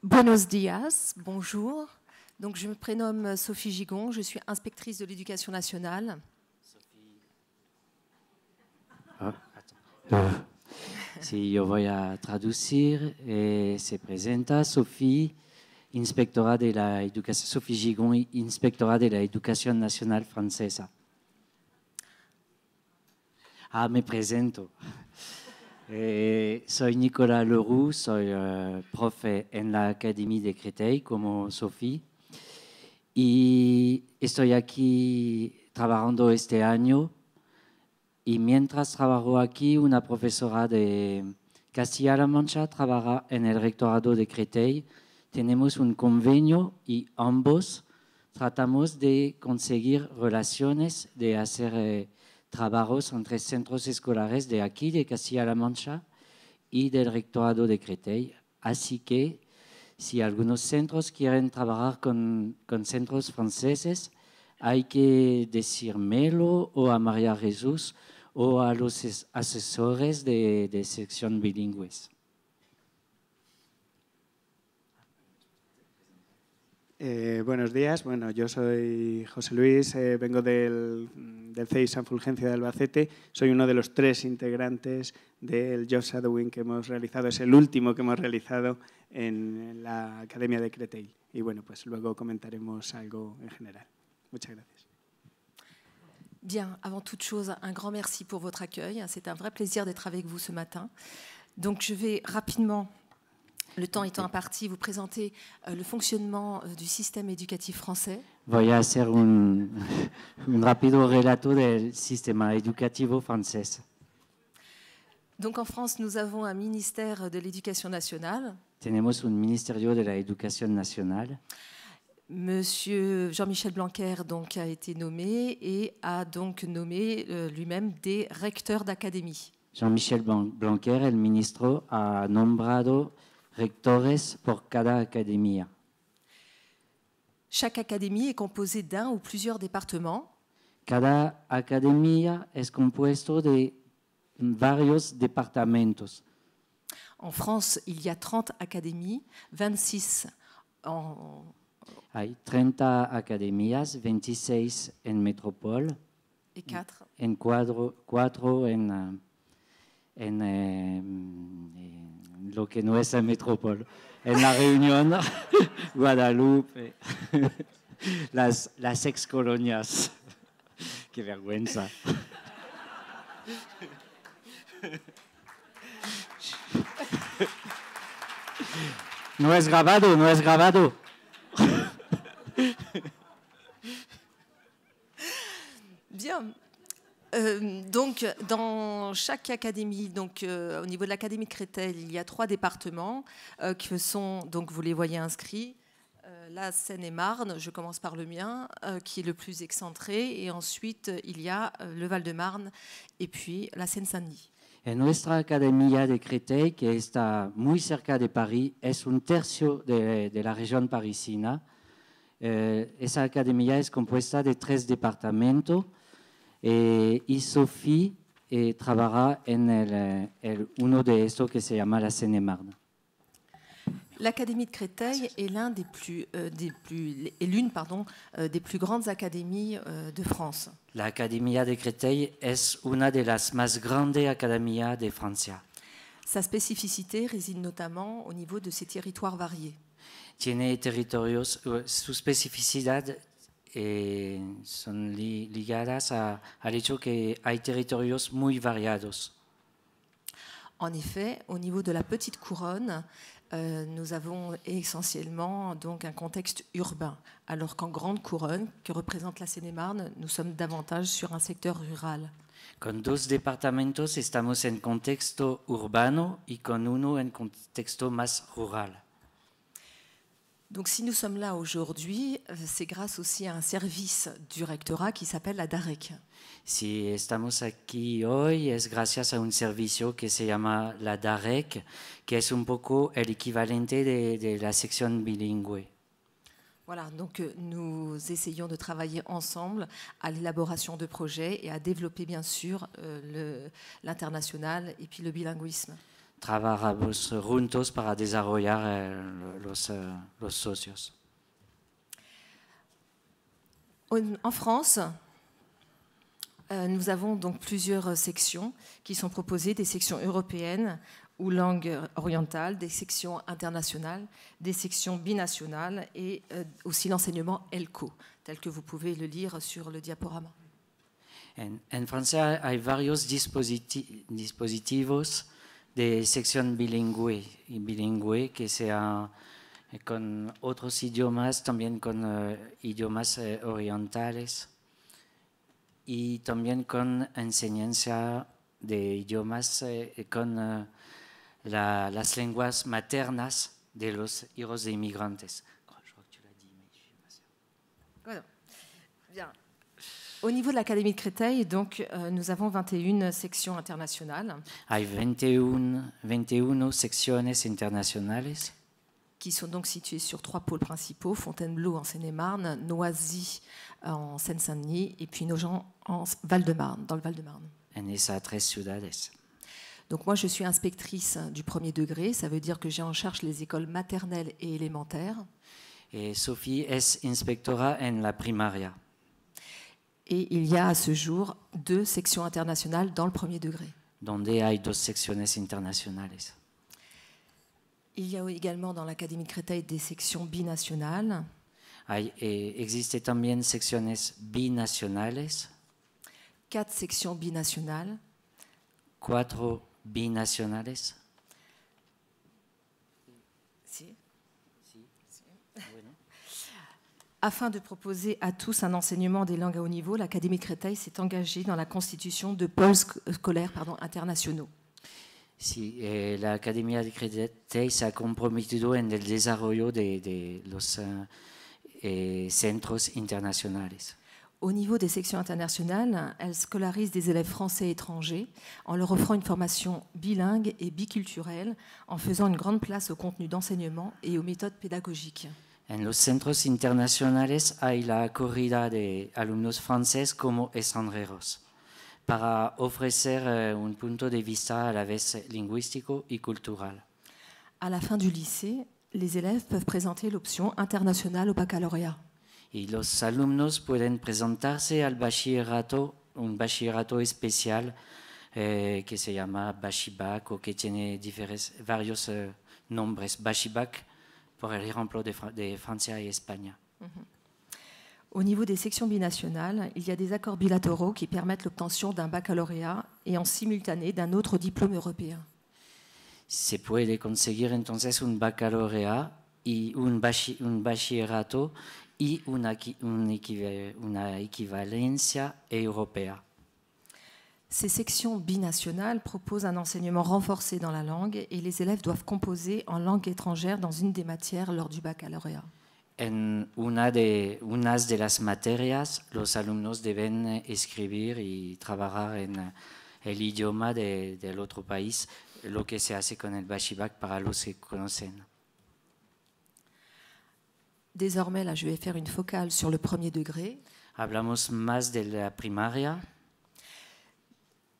Buenos dias, bonjour. Donc, je me prénomme Sophie Gigon, je suis inspectrice de l'éducation nationale. Sí, yo voy a traducir. Se presenta Sophie, inspectora de la educación, Sophie Gigon, inspectora de la educación nacional francesa. Me presento. Soy Nicolas Leroux, soy profe en la Académie de Créteil como Sophie y estoy aquí trabajando este año y mientras trabajo aquí una profesora de Castilla-La Mancha trabaja en el rectorado de Créteil. Tenemos un convenio y ambos tratamos de conseguir relaciones, de hacer trabajos entre centros escolares de aquí, de Castilla-La Mancha, y del rectorado de Créteil. Así que si algunos centros quieren trabajar con centros franceses, hay que decírmelo o a María Jesús o a los asesores de sección bilingües. Buenos días, bueno, yo soy José Luis, vengo del CEI San Fulgencio de Albacete, soy uno de los 3 integrantes del Job Shadowing que hemos realizado, es el último que hemos realizado en la Academia de Créteil y bueno, pues luego comentaremos algo en general. Muchas gracias. Bien, avant toute chose, un grand merci pour votre accueil. C'est un vrai plaisir d'être avec vous ce matin. Donc, je vais rapidement, le temps étant imparti, vous présenter le fonctionnement du système éducatif français. Voy a hacer un rápido relato del sistema educativo francés. Donc, en France, nous avons un ministère de l'Éducation nationale. Tenemos un Ministerio de la Educación Nacional. Monsieur Jean-Michel Blanquer donc, a été nommé et a donc nommé lui-même des recteurs d'académie. Jean-Michel Blanquer, el ministro, ha nombrado rectores por cada academia. Chaque académie est composée d'un ou plusieurs départements. Cada academia es compuesto de varios departamentos. En France, il y a 30 académies, 26 en... Hay 30 academias, 26 en métropole. Et 4. En 4 en lo que no es la métropole. En La Réunion, Guadalupe, las ex-colonias. Qué vergüenza. No es grabado, no es grabado. Bien. Donc, dans chaque académie, donc, au niveau de l'académie de Créteil, il y a 3 départements qui sont, donc, vous les voyez inscrits, la Seine-et-Marne, je commence par le mien, qui est le plus excentré, et ensuite, il y a le Val-de-Marne et puis la Seine-Saint-Denis. En nuestra academia de Créteil, que está muy cerca de París, es un tercio de la región parisina. Esa academia es compuesta de 3 departamentos y Sophie trabaja en uno de estos que se llama la Seine-et-Marne. L'Académie de Créteil est l'une des plus grandes académies de France. La Academia de Créteil es una de las más grandes academias de Francia. Sa spécificité réside notamment au niveau de ses territoires variés. Tiene territorios, su especificidad son ligadas al hecho que hay territorios muy variados. En effet, au niveau de la petite couronne, nous avons essentiellement donc un contexte urbain, alors qu'en grande couronne, que représente la Seine-et-Marne, nous sommes davantage sur un secteur rural. Con 2 departamentos estamos en contexto urbano y con uno en contexto más rural. Donc si nous sommes là aujourd'hui, c'est grâce aussi à un service du rectorat qui s'appelle la DAREC. Si estamos aquí hoy es gracias a un servicio que se llama la DAREC, que es un poco el equivalente de la sección bilingüe. Voilà, donc nous essayons de travailler ensemble à l'élaboration de projets et à développer bien sûr l'international et puis le bilinguisme. trabajamos juntos para desarrollar los socios. En France, nous avons donc plusieurs sections qui sont proposées, des sections européennes ou langues orientales, des sections internationales, des sections binationales et aussi l'enseignement ELCO, tel que vous pouvez le lire sur le diaporama. En francés hay varios dispositivos de sección bilingüe que sea con otros idiomas, también con idiomas orientales y también con enseñanza de idiomas con las lenguas maternas de los hijos de inmigrantes. Voilà. Bien. Au niveau de l'Académie de Créteil, donc, nous avons 21 sections internationales. Hay 21 secciones internacionales qui sont donc situées sur 3 pôles principaux, Fontainebleau en Seine-et-Marne, Noisy en Seine-Saint-Denis et puis Nogent en Val-de-Marne, dans le Val-de-Marne. en esas 3 ciudades. Donc moi, je suis inspectrice du premier degré, ça veut dire que j'ai en charge les écoles maternelles et élémentaires. Et Sophie es inspectora en la primaria. Et il y a à ce jour 2 sections internationales dans le premier degré. Donde hay 2 secciones internacionales. Il y a également dans l'Académie de Créteil des sections binationales. Existe también secciones binacionales. 4 sections binationales. 4 binacionales. Si. Bueno. Afin de proposer à tous un enseignement des langues à haut niveau, l'Académie de Créteil s'est engagée dans la constitution de pôles scolaires internationaux. Sí, la Academia de Créteil se ha comprometido en el desarrollo de los centros internacionales. Au niveau des sections internationales, elle scolarise des élèves français et étrangers en leur offrant une formation bilingue et biculturelle, en faisant une grande place au contenu d'enseignement et aux méthodes pédagogiques. En los centros internacionales hay la acogida de alumnos franceses como extranjeros, para ofrecer un punto de vista a la vez lingüístico y cultural. À la fin du lycée, les élèves peuvent présenter l'option internationale au baccalauréat. Y los alumnos pueden presentarse al bachillerato, un bachillerato especial que se llama Bachibac o que tiene varios nombres. Bachibac, por el ejemplo de Francia y España. Au niveau des sections binationales, il y a des accords bilatéraux qui permettent l'obtention d'un baccalauréat et en simultané d'un autre diplôme européen. Se puede conseguir entonces un baccalauréat y un bachillerato y una équivalencia europea. Ces sections binationales proposent un enseignement renforcé dans la langue et les élèves doivent composer en langue étrangère dans une des matières lors du baccalauréat. En unas de las materias, los alumnos deben escribir y trabajar en el idioma del otro país, lo que se hace con el Bachibac para los que conocen. Désormais, là, je vais faire une focale sur le premier degré. Hablamos más de la primaria.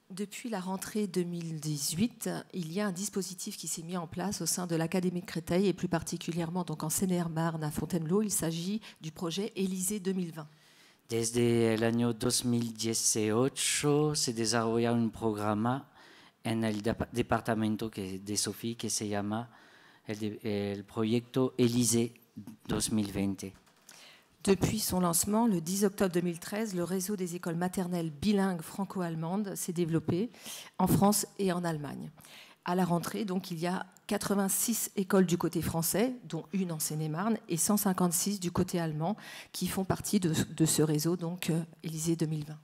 Depuis la rentrée 2018, il y a un dispositif qui s'est mis en place au sein de l'Académie de Créteil et plus particulièrement donc en Seine-et-Marne à Fontainebleau. Il s'agit du projet Élysée 2020. Desde el año 2018 se desarrolla un programa en el departamento de Sophie que se llama el proyecto Élysée 2020. Depuis son lancement, le 10 octobre 2013, le réseau des écoles maternelles bilingues franco-allemandes s'est développé en France et en Allemagne. À la rentrée, donc, il y a 86 écoles du côté français, dont une en Seine-et-Marne, et 156 du côté allemand, qui font partie de ce réseau, donc Élysée 2020.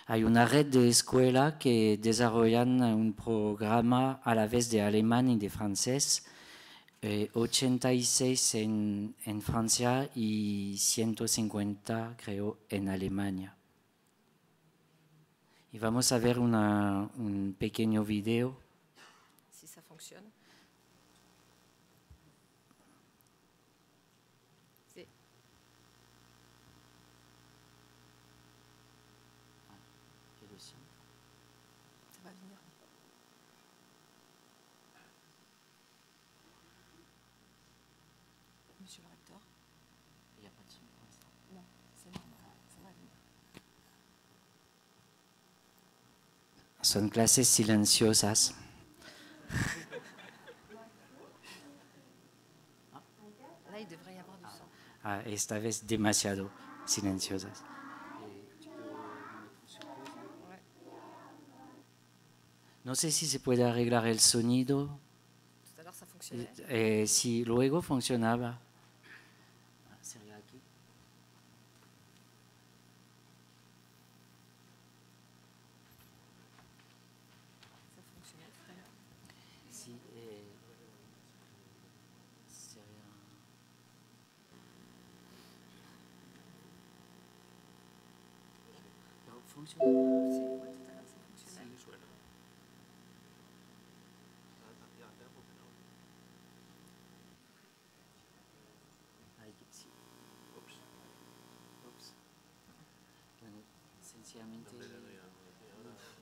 Hay una red de escuelas que desarrollan un programa a la vez de alemán y de francés. 86 en Francia y 150, creo, en Alemania. Y vamos a ver un pequeño video. Si ça fonctionne. Sí. Ça va venir. Son clases silenciosas. Là, il devrait y avoir du son. Ah, esta vez demasiado silenciosas. No sé si se puede arreglar el sonido. Tout à l'heure, ça fonctionnait. Si luego funcionaba. ¿Sería aquí? Ça fonctionnait très bien. Sí, sería... Pero funciona. Si, ouais, tout à l'heure, ça fonctionnait. Ay, sí. Ups. Bueno, sencillamente...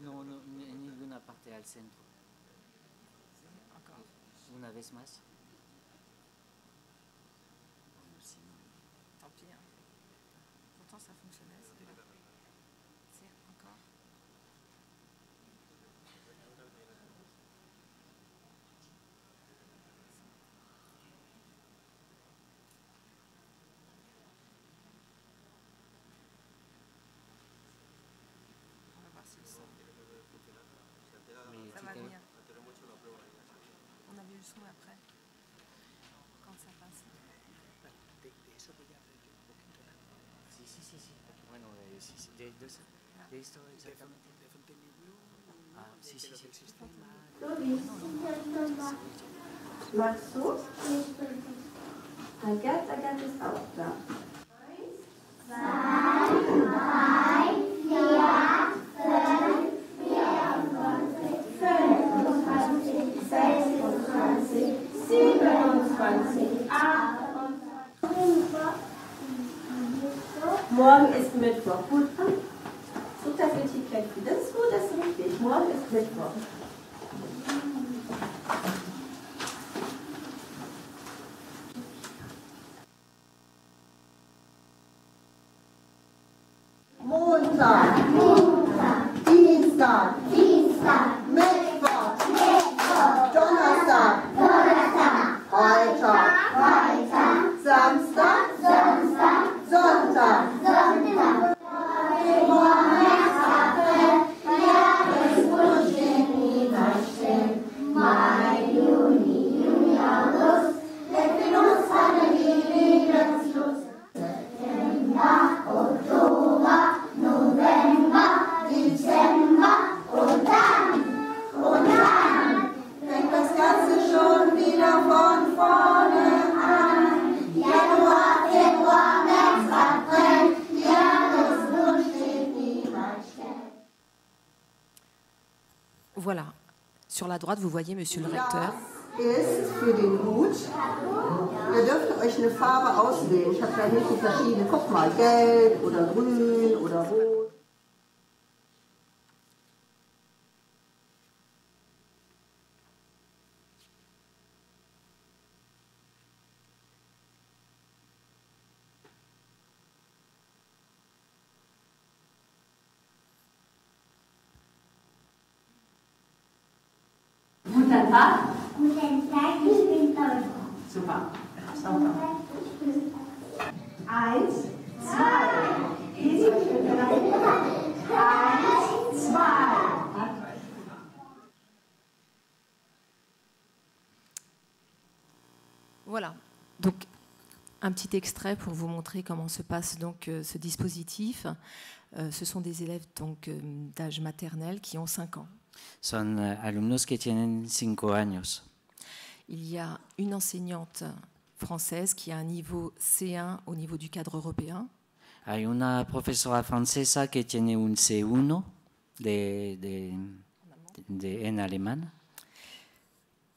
No, en ninguna parte al centro. Encore. Una vez más. Tant pis. Hein. Pourtant, ça fonctionnait. Celui-là. Si, encore. On va voir si le son. Ça va venir. On a vu le son après. Quand ça passe. Sí. Bueno, sí. De esto exactamente. Ah, sí. Magst du? Agathe ist auch da. 27, 28. Morgen ist Mittwoch. Gut. Such das Etikett. Das ist gut, das ist richtig. Morgen ist Mittwoch. Montag, Dienstag, Mittwoch, Donnerstag, Freitag, Samstag, Sonntag. Mai, Juni, August, Venus, Juli, September, Oktober, November, Dezember und dann fängt das Ganze schon wieder von vorne an. Januar, Februar, März, April, Jahreswunsch steht niemand still. Voilà. Sur la droite, vous voyez Monsieur le Recteur. Das ist für den Hut. Ihr dürft euch eine Farbe auswählen. Ich habe da hinten verschiedene. Guck mal, gelb oder grün oder rot. Guten Tag. Guten Tag, ich bin Laura. Super. Sauber. 1, 2. Easy. 1, 2. Voilà. Donc, un petit extrait pour vous montrer comment se passe donc ce dispositif. Ce sont des élèves donc d'âge maternel qui ont 5 ans. Son alumnos que tienen 5 años. Il y a une enseignante française qui a un niveau C1 au niveau du cadre européen. Hay una profesora francesa que tiene un C1 en alemán.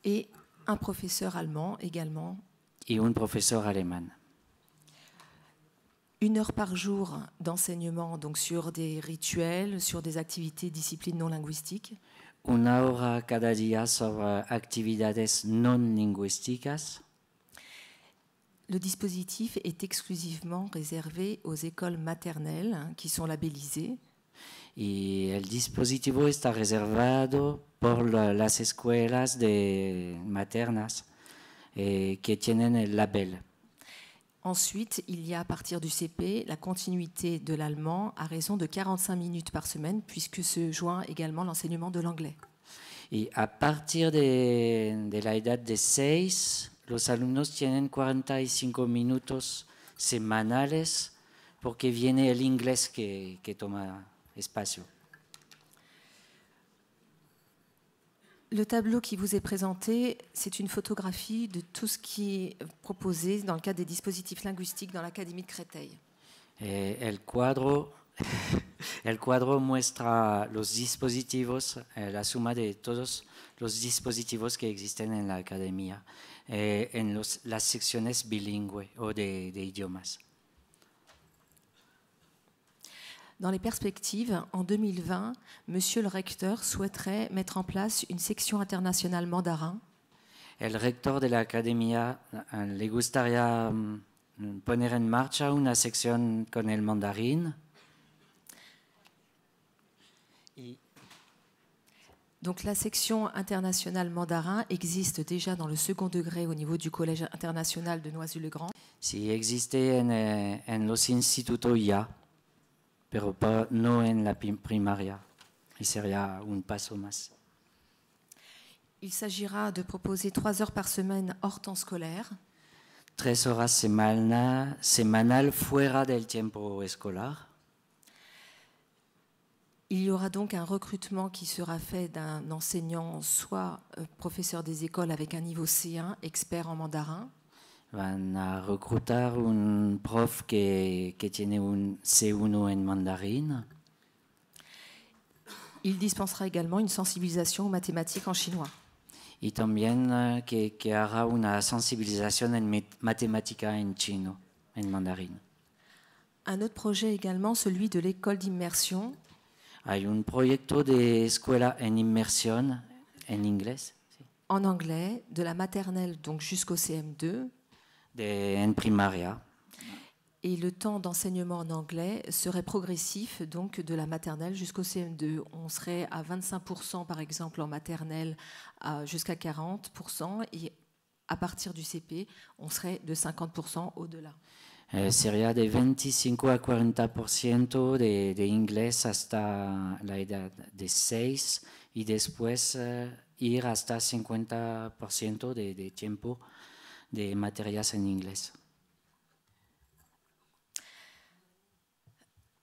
Et un professeur allemand également. Y un profesor alemán. 1 heure par jour d'enseignement donc sur des rituels, sur des activités, disciplines non linguistiques. Una hora cada día sobre actividades non lingüísticas. Le dispositif est exclusivement réservé aux écoles maternelles qui sont labellisées. y el dispositivo está reservado por las escuelas maternas que tienen el label. Ensuite, il y a à partir du CP la continuité de l'allemand à raison de 45 minutes par semaine, puisque se joint également l'enseignement de l'anglais. Y a partir de la edad de 6, los alumnos tienen 45 minutos semanales porque viene el inglés que toma espacio. Le tableau qui vous est présenté, c'est une photographie de tout ce qui est proposé dans le cadre des dispositifs linguistiques dans l'Académie de Créteil. El cuadro muestra los dispositivos, la suma de todos los dispositivos que existen en la academia, en las secciones bilingües o de idiomas. Dans les perspectives, en 2020, Monsieur le recteur souhaiterait mettre en place une section internationale mandarin. El rector de la academia le gustaría poner en marcha una sección con el mandarín. Donc la section internationale mandarin existe déjà dans le second degré au niveau du Collège international de Noisy-le-Grand. Sí, existe en los institutos ya, pero no en la primaria. Y sería un paso más. Il s'agira de proposer 3 heures par semaine hors temps scolaire. 3 horas semanal fuera del tiempo escolar. Il y aura donc un recrutement qui sera fait d'un enseignant, soit professeur des écoles avec un niveau C1, expert en mandarin. Van a reclutar un prof que tiene un C1 en mandarín. Il dispensera également une sensibilisation aux mathématiques en chinois. Y también que haga una sensibilización en matemática en chino, en mandarín. Un autre projet également, celui de l'école d'immersion. Hay un proyecto de escuela en inmersión en inglés. Sí. En anglais, de la maternelle donc jusqu'au CM2. En primaria. Et le temps d'enseignement en anglais serait progressif, donc de la maternelle jusqu'au CM2. On serait à 25% par exemple en maternelle, jusqu'à 40%, et à partir du CP, on serait de 50% au-delà. Sería de 25 a 40% de inglés hasta la edad de 6 y después ir hasta 50% de tiempo de materias en inglés.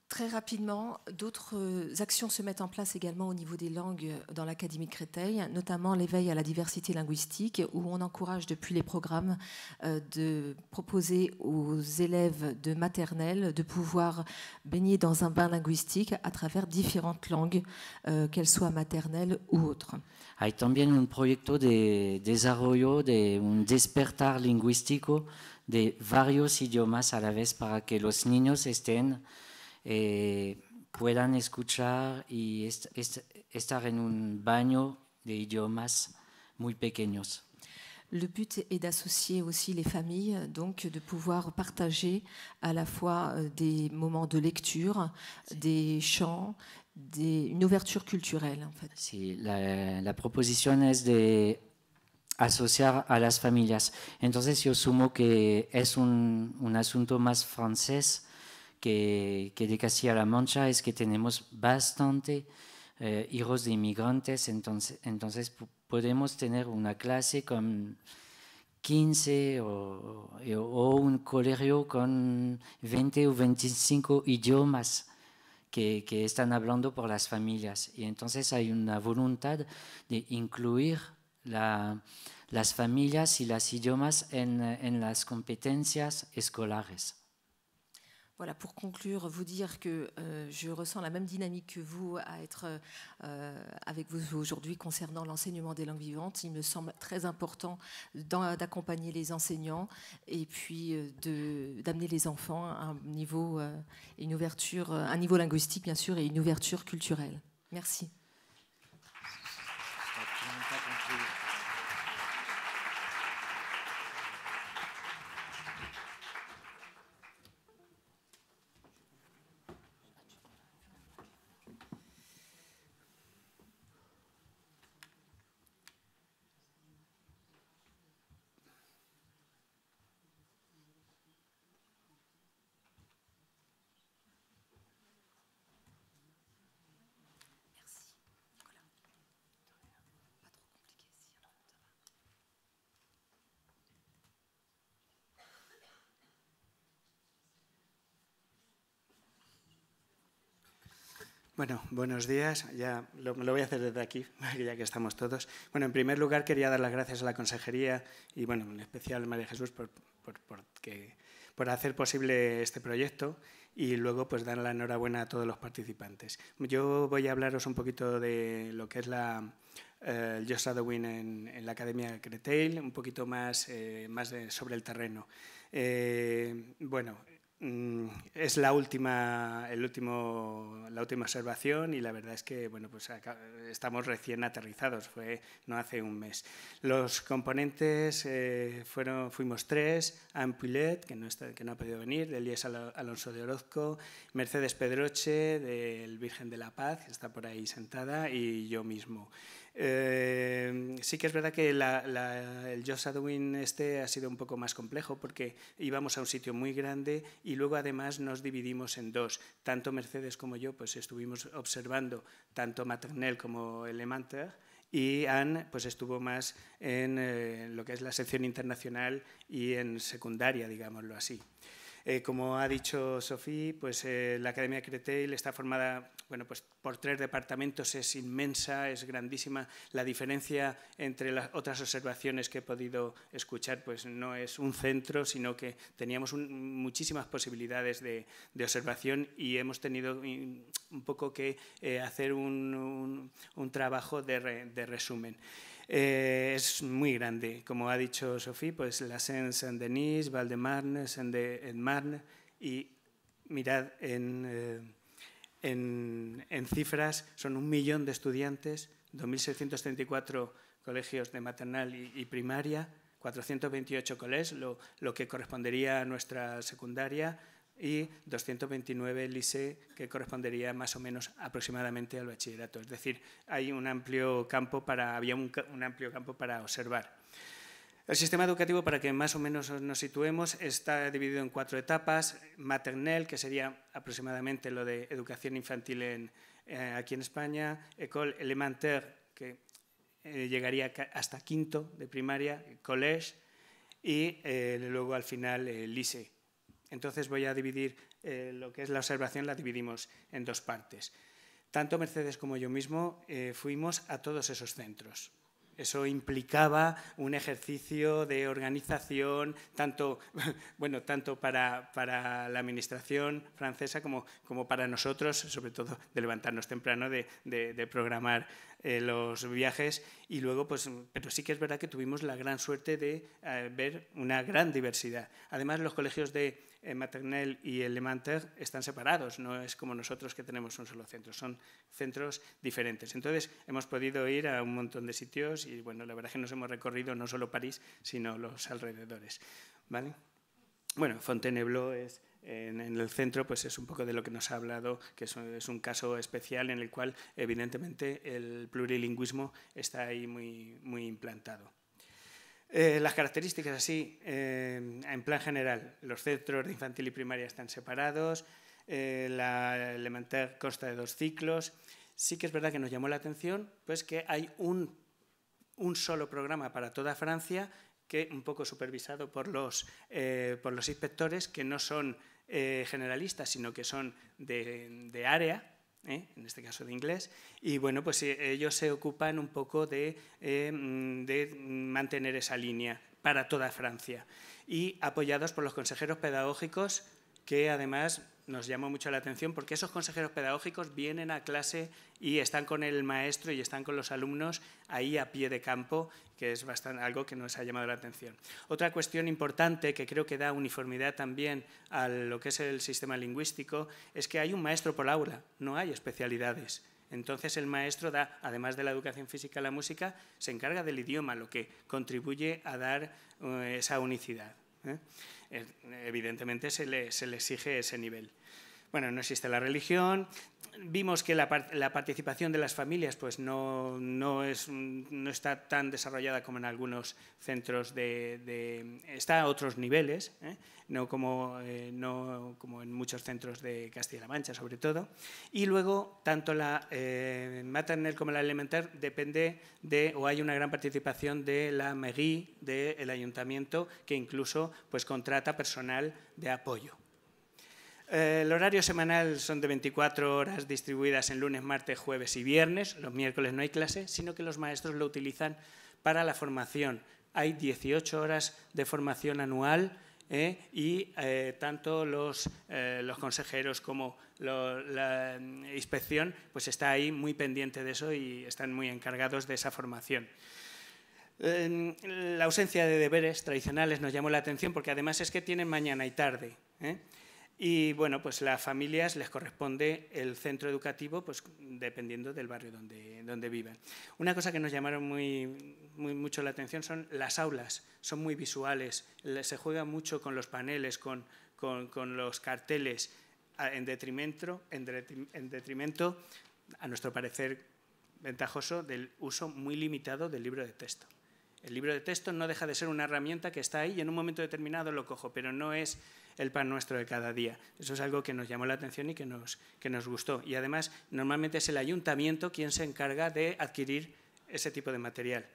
Très rapidement, d'autres actions se mettent en place également au niveau des langues dans l'Académie de Créteil, notamment l'éveil à la diversité linguistique, où on encourage depuis les programmes de proposer aux élèves de maternelle de pouvoir baigner dans un bain linguistique à travers différentes langues, qu'elles soient maternelles ou autres. Hay también un proyecto de desarrollo de un despertar lingüístico de varios idiomas a la vez para que los niños puedan escuchar y estar en un baño de idiomas muy pequeños. Le but est d'associer aussi les familles, donc de pouvoir partager à la fois des moments de lecture, des chants, une ouverture culturelle en fait. Sí, la proposición es de asociar a las familias. Entonces yo sumo que es un asunto más francés que de Castilla-La Mancha, es que tenemos bastante hijos de inmigrantes, entonces podemos tener una clase con 15 o un colegio con 20 o 25 idiomas que están hablando por las familias. Y entonces hay una voluntad de incluir las familias y los idiomas en las competencias escolares. Voilà, pour conclure, vous dire que je ressens la même dynamique que vous à être avec vous aujourd'hui concernant l'enseignement des langues vivantes. Il me semble très important d'accompagner les enseignants et puis d'amener les enfants à un niveau, une ouverture, un niveau linguistique bien sûr et une ouverture culturelle. Merci. Bueno, buenos días. Ya lo voy a hacer desde aquí, ya que estamos todos. Bueno, en primer lugar quería dar las gracias a la Consejería y, bueno, en especial a María Jesús por hacer posible este proyecto y luego pues dar la enhorabuena a todos los participantes. Yo voy a hablaros un poquito de lo que es el Just Shadowing en la Academia Créteil, un poquito más sobre el terreno. Bueno, es la última observación y la verdad es que bueno, pues estamos recién aterrizados, fue no hace un mes. Los componentes fuimos 3, Anne Puilet, que no ha podido venir, Elías Alonso de Orozco, Mercedes Pedroche, del Virgen de la Paz, que está por ahí sentada, y yo mismo. Sí que es verdad que el Just Shadowing ha sido un poco más complejo porque íbamos a un sitio muy grande y luego además nos dividimos en dos. Tanto Mercedes como yo pues estuvimos observando tanto Maternelle como Elementaire y Anne pues estuvo más en lo que es la sección internacional y en secundaria, digámoslo así. Como ha dicho Sofía, pues la Academia Créteil está formada pues, por 3 departamentos, es inmensa, es grandísima. La diferencia entre las otras observaciones que he podido escuchar pues no es un centro, sino que teníamos muchísimas posibilidades de observación y hemos tenido un poco que hacer un trabajo de resumen. Es muy grande, como ha dicho Sofía, pues la Seine-Saint-Denis, Val-de-Marne, Seine-et-Marne y mirad en cifras, son 1 millón de estudiantes, 2.634 colegios de maternal y primaria, 428 colegios, lo que correspondería a nuestra secundaria, y 229 lycées, que correspondería más o menos aproximadamente al bachillerato. Es decir, hay un amplio campo había un amplio campo para observar. El sistema educativo, para que más o menos nos situemos, está dividido en 4 etapas. Maternelle, que sería aproximadamente lo de educación infantil aquí en España. École élémentaire, que llegaría hasta 5º de primaria. Collège y luego al final lycée. Entonces voy a dividir lo que es la observación, la dividimos en 2 partes. Tanto Mercedes como yo mismo fuimos a todos esos centros. Eso implicaba un ejercicio de organización, tanto para la administración francesa como para nosotros, sobre todo de levantarnos temprano, de programar los viajes. Y luego, pero sí que es verdad que tuvimos la gran suerte de ver una gran diversidad. Además, los colegios de Maternelle y Elementaire están separados, no es como nosotros que tenemos un solo centro, son centros diferentes. Entonces hemos podido ir a un montón de sitios y bueno, la verdad es que nos hemos recorrido no solo París, sino los alrededores, ¿vale? Bueno, Fontainebleau en el centro pues es un poco de lo que nos ha hablado, que es un caso especial en el cual evidentemente el plurilingüismo está ahí muy implantado. Las características así, en plan general, los centros de infantil y primaria están separados, la Elementaire consta de 2 ciclos. Sí que es verdad que nos llamó la atención pues que hay un solo programa para toda Francia, que un poco supervisado por los inspectores, que no son generalistas, sino que son de área, en este caso de inglés, y bueno, pues ellos se ocupan un poco de mantener esa línea para toda Francia y apoyados por los consejeros pedagógicos, que además nos llamó mucho la atención porque esos consejeros pedagógicos vienen a clase y están con el maestro y están con los alumnos ahí a pie de campo, que es algo que nos ha llamado la atención. Otra cuestión importante que creo que da uniformidad también a lo que es el sistema lingüístico es que hay un maestro por aula, no hay especialidades. Entonces el maestro además de la educación física, la música, se encarga del idioma, lo que contribuye a dar esa unicidad. Evidentemente se le exige ese nivel. Bueno, no existe la religión. Vimos que la participación de las familias pues no está tan desarrollada como en algunos centros está a otros niveles, no como en muchos centros de Castilla-La Mancha, sobre todo. Y luego, tanto la Maternelle como la Elementaire depende o hay una gran participación de la mairie, del ayuntamiento, que incluso pues contrata personal de apoyo. El horario semanal son de 24 horas distribuidas en lunes, martes, jueves y viernes. Los miércoles no hay clase, sino que los maestros lo utilizan para la formación. Hay 18 horas de formación anual y tanto los consejeros como la inspección pues está ahí muy pendiente de eso y están muy encargados de esa formación. La ausencia de deberes tradicionales nos llamó la atención porque además es que tienen mañana y tarde. Y bueno, pues las familias les corresponde el centro educativo pues, dependiendo del barrio donde vivan. Una cosa que nos llamaron mucho la atención son las aulas, son muy visuales, se juega mucho con los paneles, con los carteles, en detrimento, a nuestro parecer ventajoso, del uso muy limitado del libro de texto. El libro de texto no deja de ser una herramienta que está ahí y en un momento determinado lo cojo, pero no es el pan nuestro de cada día. Eso es algo que nos llamó la atención y que nos gustó. Y además, normalmente es el ayuntamiento quien se encarga de adquirir ese tipo de material.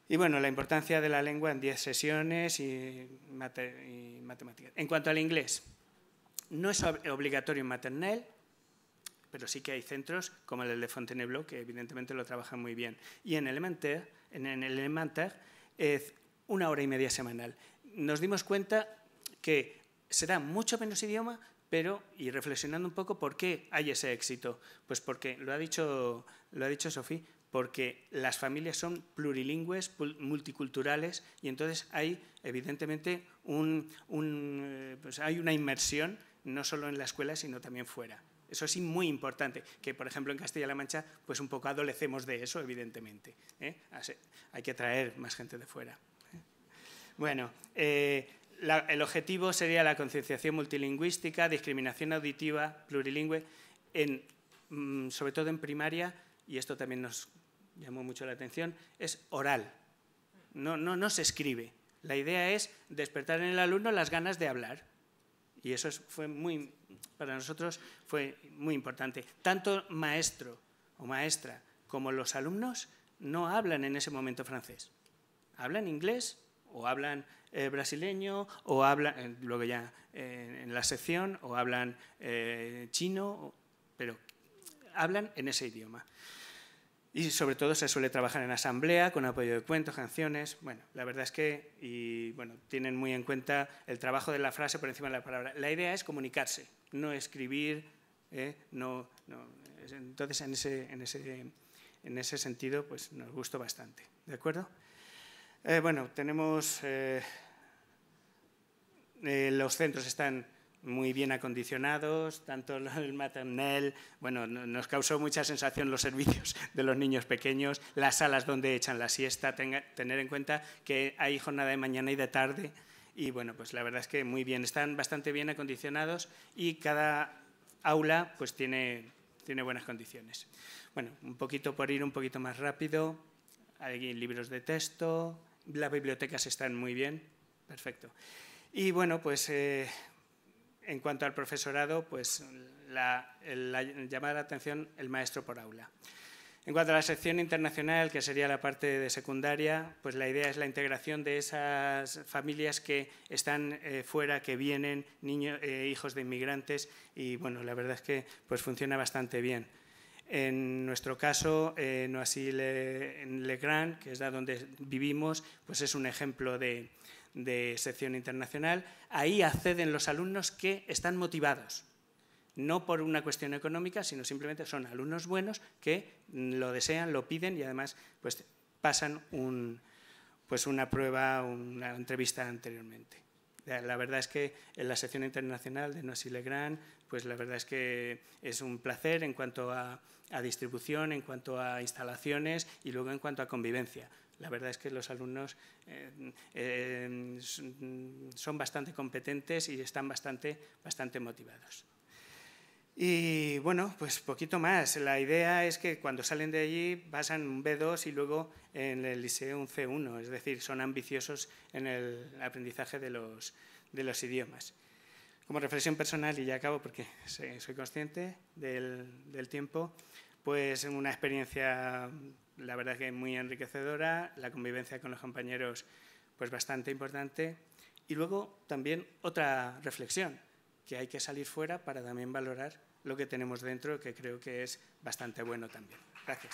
Y bueno, la importancia de la lengua en 10 sesiones y matemáticas. En cuanto al inglés, no es obligatorio en maternelle, pero sí que hay centros como el de Fontainebleau que evidentemente lo trabajan muy bien. Y en Elementaire es 1 hora y media semanal. Nos dimos cuenta que será mucho menos idioma, pero, y reflexionando un poco, ¿por qué hay ese éxito? Pues porque, lo ha dicho Sofía, porque las familias son plurilingües, multiculturales, y entonces hay, evidentemente, pues hay una inmersión, no solo en la escuela, sino también fuera. Eso es muy importante, que por ejemplo en Castilla-La Mancha pues un poco adolecemos de eso, evidentemente. Hay que traer más gente de fuera. Bueno, el objetivo sería la concienciación multilingüística, discriminación auditiva, plurilingüe, sobre todo en primaria, y esto también nos llamó mucho la atención, es oral, no se escribe. La idea es despertar en el alumno las ganas de hablar, y eso para nosotros fue muy importante. Tanto maestro o maestra como los alumnos no hablan en ese momento francés. Hablan inglés o hablan brasileño o hablan, luego ya en la sección, o hablan chino, pero hablan en ese idioma. Y sobre todo se suele trabajar en asamblea, con apoyo de cuentos, canciones. Bueno, la verdad es que tienen muy en cuenta el trabajo de la frase por encima de la palabra. La idea es comunicarse, no escribir, Entonces, en ese sentido, pues nos gustó bastante. ¿De acuerdo? Tenemos... los centros están muy bien acondicionados, tanto el maternelle, nos causó mucha sensación los servicios de los niños pequeños, las salas donde echan la siesta, tener en cuenta que hay jornada de mañana y de tarde, y pues la verdad es que muy bien, están bastante bien acondicionados y cada aula pues tiene buenas condiciones. Un poquito por ir un poquito más rápido, hay libros de texto, las bibliotecas están muy bien, perfecto. Y en cuanto al profesorado, pues llamar la atención el maestro por aula. En cuanto a la sección internacional, que sería la parte de secundaria, pues la idea es la integración de esas familias que están fuera, que vienen, hijos de inmigrantes, y la verdad es que pues funciona bastante bien. En nuestro caso, Noisy-le-Grand, que es donde vivimos, pues es un ejemplo de sección internacional. Ahí acceden los alumnos que están motivados, no por una cuestión económica, sino simplemente son alumnos buenos que lo desean, lo piden y además pues pasan una prueba, una entrevista anteriormente. La verdad es que en la sección internacional de Noisy-le-Grand, pues la verdad es que es un placer en cuanto a distribución, en cuanto a instalaciones y luego en cuanto a convivencia. La verdad es que los alumnos son bastante competentes y están bastante motivados. Y pues poquito más. La idea es que cuando salen de allí pasan un B2 y luego en el liceo un C1, es decir, son ambiciosos en el aprendizaje de los idiomas. Como reflexión personal, y ya acabo porque soy consciente del tiempo, pues una experiencia, la verdad que muy enriquecedora, la convivencia con los compañeros pues bastante importante, y luego también otra reflexión. que hay que salir fuera para también valorar lo que tenemos dentro, que creo que es bastante bueno también. Gracias.